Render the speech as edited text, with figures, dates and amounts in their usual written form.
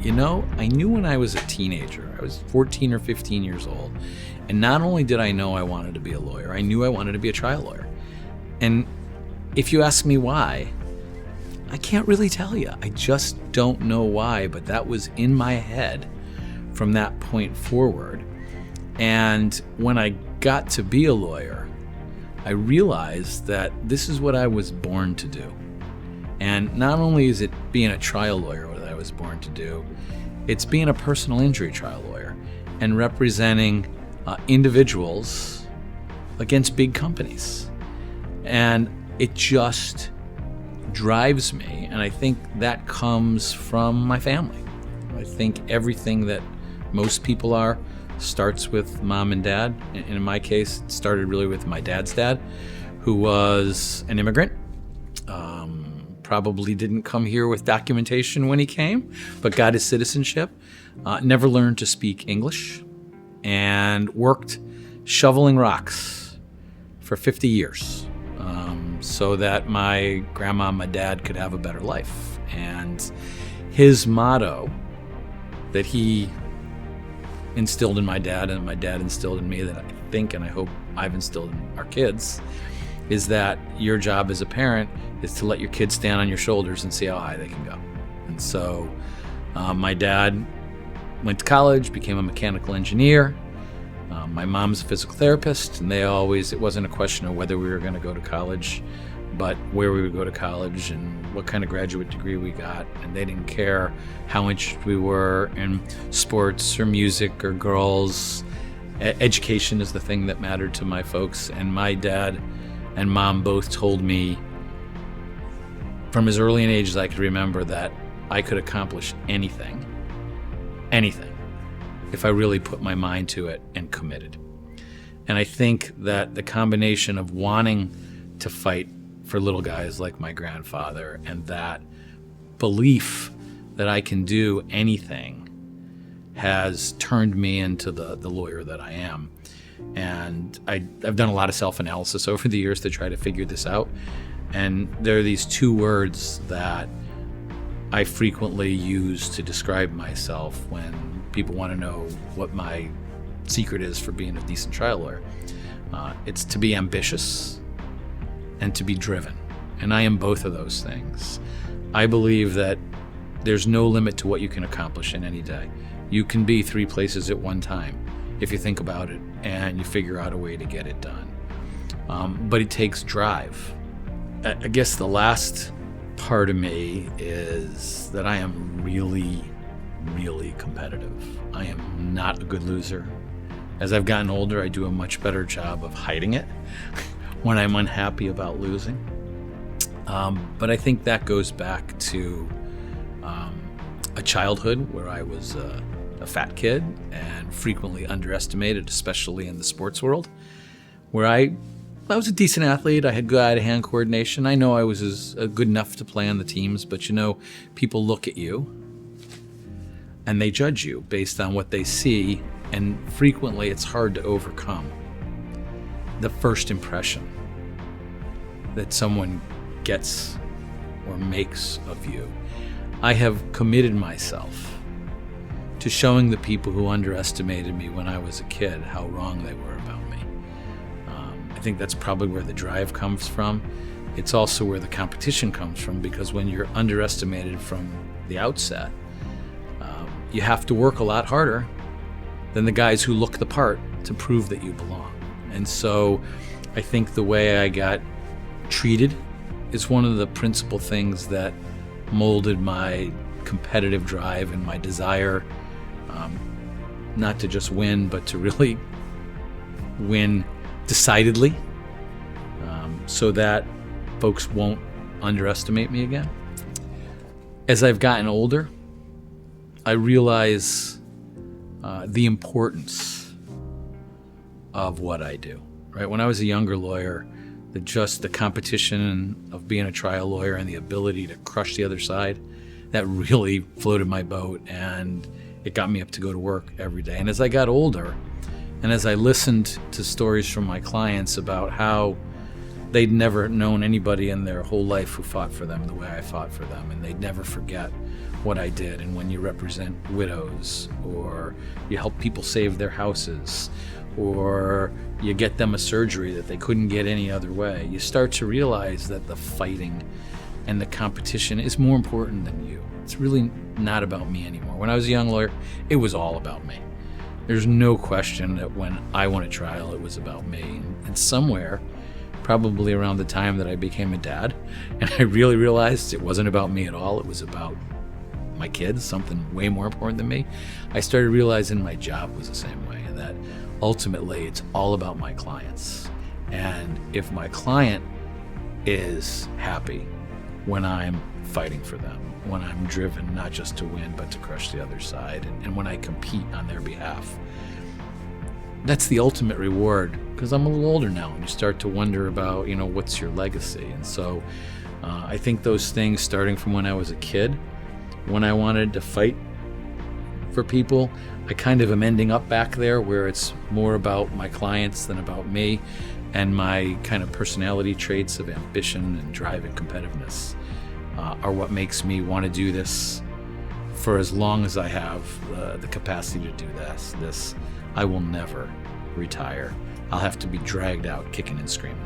I knew when I was a teenager, I was 14 or 15 years old, and not only did I know I wanted to be a lawyer, I knew I wanted to be a trial lawyer. And if you ask me why, I can't really tell you. I just don't know why, but that was in my head from that point forward. And when I got to be a lawyer, I realized that this is what I was born to do. And not only is it being a trial lawyer what I was born to do, it's being a personal injury trial lawyer and representing individuals against big companies. And it just drives me, and I think that comes from my family. I think everything that most people are starts with mom and dad. And in my case, it started really with my dad's dad, who was an immigrant. Probably didn't come here with documentation when he came, but got his citizenship. Never learned to speak English, and worked shoveling rocks for 50 years. So that my grandma and my dad could have a better life. And his motto that he instilled in my dad and my dad instilled in me, that I think and I hope I've instilled in our kids, is that your job as a parent is to let your kids stand on your shoulders and see how high they can go. And so my dad went to college, became a mechanical engineer. My mom's a physical therapist, and it wasn't a question of whether we were going to go to college, but where we would go to college and what kind of graduate degree we got. And they didn't care how interested we were in sports or music or girls. Education is the thing that mattered to my folks. And my dad and mom both told me from as early an age as I could remember that I could accomplish anything, if I really put my mind to it and committed. And I think that the combination of wanting to fight for little guys like my grandfather and that belief that I can do anything has turned me into the lawyer that I am. And I've done a lot of self-analysis over the years to try to figure this out. And there are these two words that I frequently use to describe myself when people want to know what my secret is for being a decent trial lawyer. It's to be ambitious and to be driven. And I am both of those things. I believe that there's no limit to what you can accomplish in any day. You can be 3 places at one time if you think about it and you figure out a way to get it done. But it takes drive. I guess the last part of me is that I am really, really competitive. I am not a good loser. As I've gotten older, I do a much better job of hiding it when I'm unhappy about losing. But I think that goes back to a childhood where I was a fat kid and frequently underestimated, especially in the sports world, where I was a decent athlete. I had good eye-to-hand coordination. I know I was good enough to play on the teams, but people look at you and they judge you based on what they see, and frequently it's hard to overcome the first impression that someone gets or makes of you. I have committed myself to showing the people who underestimated me when I was a kid how wrong they were about me. I think that's probably where the drive comes from. It's also where the competition comes from, because when you're underestimated from the outset, you have to work a lot harder than the guys who look the part to prove that you belong. And so I think the way I got treated is one of the principal things that molded my competitive drive and my desire not to just win, but to really win decidedly, so that folks won't underestimate me again. As I've gotten older, I realize the importance of what I do. Right? When I was a younger lawyer, the competition of being a trial lawyer and the ability to crush the other side, that really floated my boat, and it got me up to go to work every day. And as I got older, and as I listened to stories from my clients about how they'd never known anybody in their whole life who fought for them the way I fought for them, and they'd never forget what I did. And when you represent widows, or you help people save their houses, or you get them a surgery that they couldn't get any other way, you start to realize that the fighting and the competition is more important than you. It's really not about me anymore. When I was a young lawyer, it was all about me. There's no question that when I won a trial, it was about me. And somewhere, probably around the time that I became a dad, and I really realized it wasn't about me at all, it was about my kids, something way more important than me, I started realizing my job was the same way, and that ultimately it's all about my clients. And if my client is happy when I'm fighting for them, when I'm driven not just to win but to crush the other side, and when I compete on their behalf, that's the ultimate reward. Because I'm a little older now, and you start to wonder about, what's your legacy. And so I think those things, starting from when I was a kid, when I wanted to fight for people, I kind of am ending up back there where it's more about my clients than about me, and my kind of personality traits of ambition and drive and competitiveness are what makes me want to do this for as long as I have the capacity to do this. I will never retire. I'll have to be dragged out kicking and screaming.